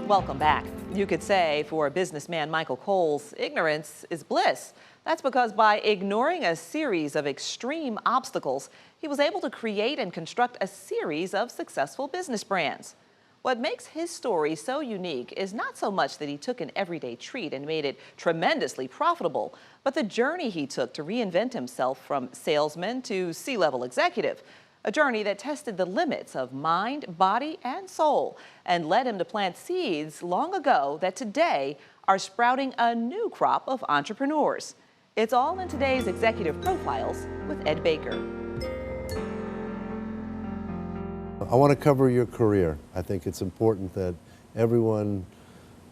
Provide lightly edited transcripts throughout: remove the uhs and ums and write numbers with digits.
Welcome back. You could say for businessman Michael Coles, ignorance is bliss. That's because by ignoring a series of extreme obstacles, he was able to create and construct a series of successful business brands. What makes his story so unique is not so much that he took an everyday treat and made it tremendously profitable, but the journey he took to reinvent himself from salesman to C-level executive. A journey that tested the limits of mind, body, and soul, and led him to plant seeds long ago that today are sprouting a new crop of entrepreneurs. It's all in today's Executive Profiles with Ed Baker. I want to cover your career. I think it's important that everyone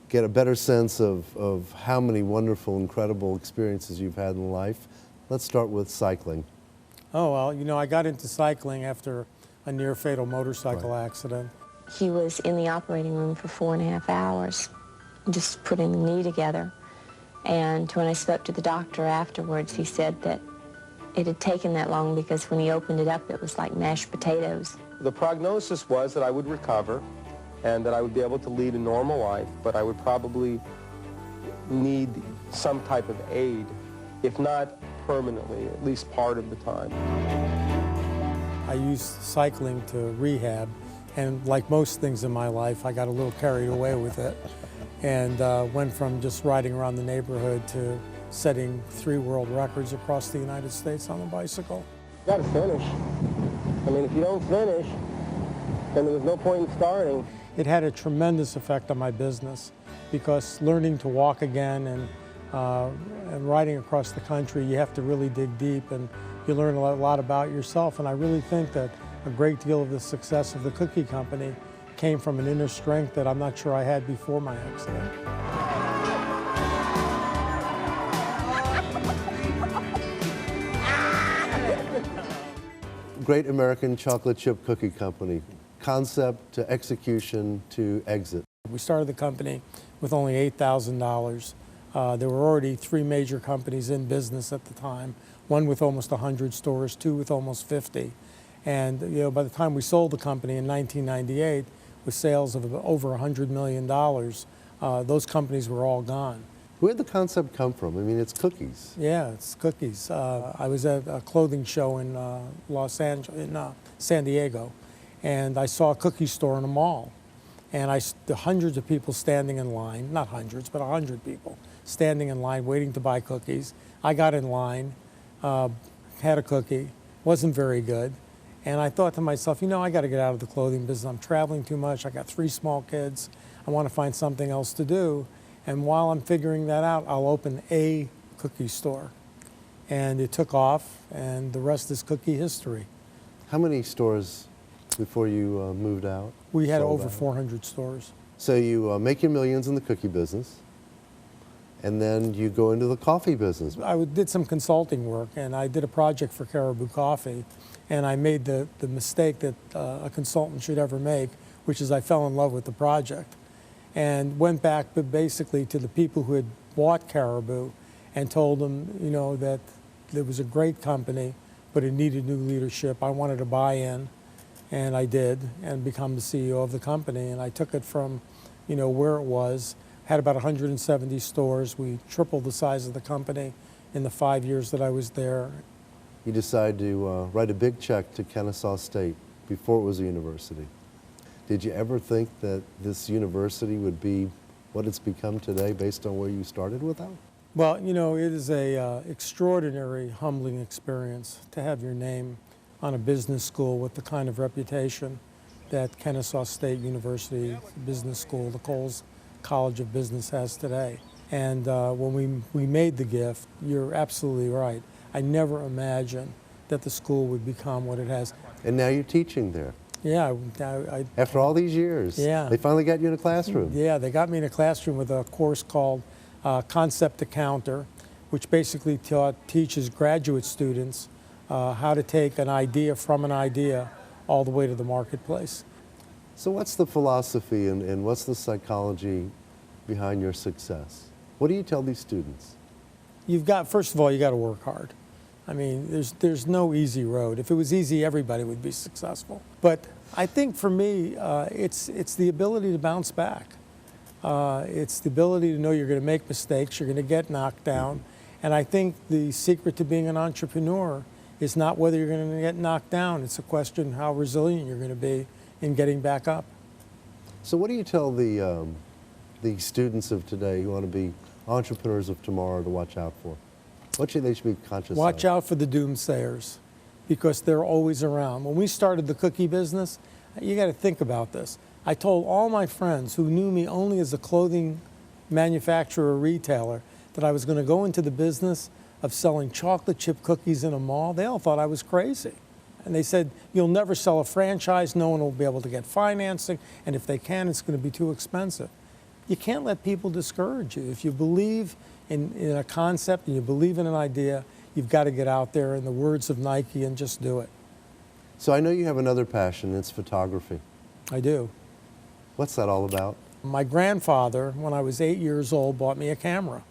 get a better sense of how many wonderful, incredible experiences you've had in life. Let's start with cycling. Oh, well, you know, I got into cycling after a near-fatal motorcycle accident. He was in the operating room for 4.5 hours, just putting the knee together. And when I spoke to the doctor afterwards, he said that it had taken that long because when he opened it up, it was like mashed potatoes. The prognosis was that I would recover and that I would be able to lead a normal life, but I would probably need some type of aid, if not permanently, at least part of the time. I used cycling to rehab, and like most things in my life, I got a little carried away with it, and went from just riding around the neighborhood to setting 3 world records across the United States on a bicycle. You gotta finish. I mean, if you don't finish, then there's no point in starting. It had a tremendous effect on my business because learning to walk again and riding across the country, you have to really dig deep and you learn a lot about yourself. And I really think that a great deal of the success of the cookie company came from an inner strength that I'm not sure I had before my accident. Great American Chocolate Chip Cookie Company, concept to execution to exit. We started the company with only $8,000. There were already 3 major companies in business at the time, one with almost 100 stores, 2 with almost 50. And you know, by the time we sold the company in 1998, with sales of over $100 million, those companies were all gone. Where did the concept come from? I mean, it's cookies. Yeah, it's cookies. I was at a clothing show in San Diego, and I saw a cookie store in a mall. And the hundreds of people standing in line, not hundreds, but 100 people standing in line waiting to buy cookies. I got in line, had a cookie, wasn't very good. And I thought to myself, you know, I got to get out of the clothing business. I'm traveling too much. I got 3 small kids. I want to find something else to do. And while I'm figuring that out, I'll open a cookie store. And it took off, and the rest is cookie history. How many stores before you moved out? We had over 400 stores. So you make your millions in the cookie business, and then you go into the coffee business. I did some consulting work, and I did a project for Caribou Coffee, and I made the mistake that a consultant should ever make, which is I fell in love with the project, and went back basically to the people who had bought Caribou and told them, you know, that it was a great company, but it needed new leadership. I wanted to buy in. And I did, and become the CEO of the company. And I took it from, you know, where it was, had about 170 stores. We tripled the size of the company in the 5 years that I was there. You decided to write a big check to Kennesaw State before it was a university. Did you ever think that this university would be what it's become today based on where you started with that? Well, you know, it is a extraordinary, humbling experience to have your name on a business school with the kind of reputation that Kennesaw State University Business School, the Coles College of Business, has today. And when we made the gift, you're absolutely right. I never imagined that the school would become what it has. And now you're teaching there. Yeah. After all these years, yeah. They finally got you in a classroom. Yeah, they got me in a classroom with a course called Concept to Counter, which basically teaches graduate students how to take an idea from an idea all the way to the marketplace. So what's the philosophy and what's the psychology behind your success? What do you tell these students? You've got, first of all, you got to work hard. I mean, there's no easy road. If it was easy, everybody would be successful. But I think for me, it's the ability to bounce back. It's the ability to know you're going to make mistakes, you're going to get knocked down. And I think the secret to being an entrepreneur is not whether you're going to get knocked down. It's a question how resilient you're going to be in getting back up. So what do you tell the students of today who want to be entrepreneurs of tomorrow to watch out for? What should they be conscious of? Watch out for the doomsayers, because they're always around. When we started the cookie business, you got to think about this. I told all my friends who knew me only as a clothing manufacturer or retailer that I was going to go into the business of selling chocolate chip cookies in a mall. They all thought I was crazy. And they said, you'll never sell a franchise, no one will be able to get financing, and if they can, it's going to be too expensive. You can't let people discourage you. If you believe in a concept and you believe in an idea, you've got to get out there, in the words of Nike, and just do it. So I know you have another passion, it's photography. I do. What's that all about? My grandfather, when I was 8 years old, bought me a camera,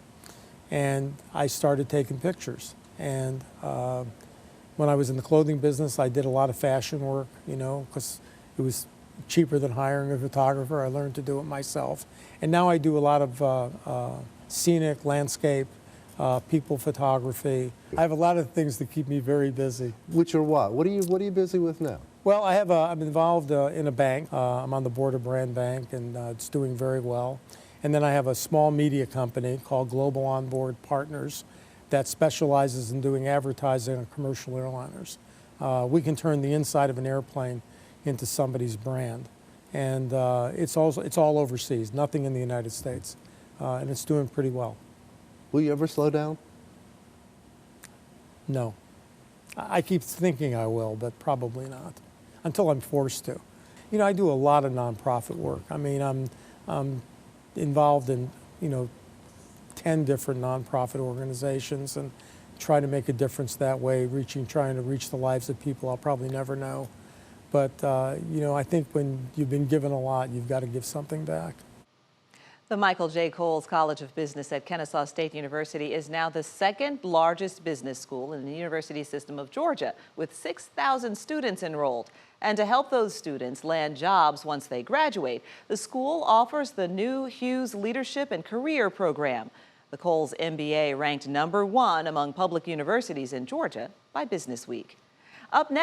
and I started taking pictures. And when I was in the clothing business, I did a lot of fashion work, you know, because it was cheaper than hiring a photographer. I learned to do it myself. And now I do a lot of scenic, landscape, people photography. I have a lot of things that keep me very busy. Which are what? What are you busy with now? Well, I'm involved in a bank. I'm on the board of Brand Bank, and it's doing very well. And then I have a small media company called Global Onboard Partners that specializes in doing advertising on commercial airliners. We can turn the inside of an airplane into somebody's brand. And it's all overseas, nothing in the United States. And it's doing pretty well. Will you ever slow down? No. I keep thinking I will, but probably not, until I'm forced to. You know, I do a lot of nonprofit work. I mean, I'm involved in, 10 different nonprofit organizations, and try to make a difference that way, trying to reach the lives of people I'll probably never know. But, I think when you've been given a lot, you've got to give something back. The Michael J. Coles College of Business at Kennesaw State University is now the second largest business school in the university system of Georgia, with 6,000 students enrolled. And to help those students land jobs once they graduate, the school offers the new Hughes Leadership and Career Program. The Coles MBA ranked #1 among public universities in Georgia by Business Week. Up next.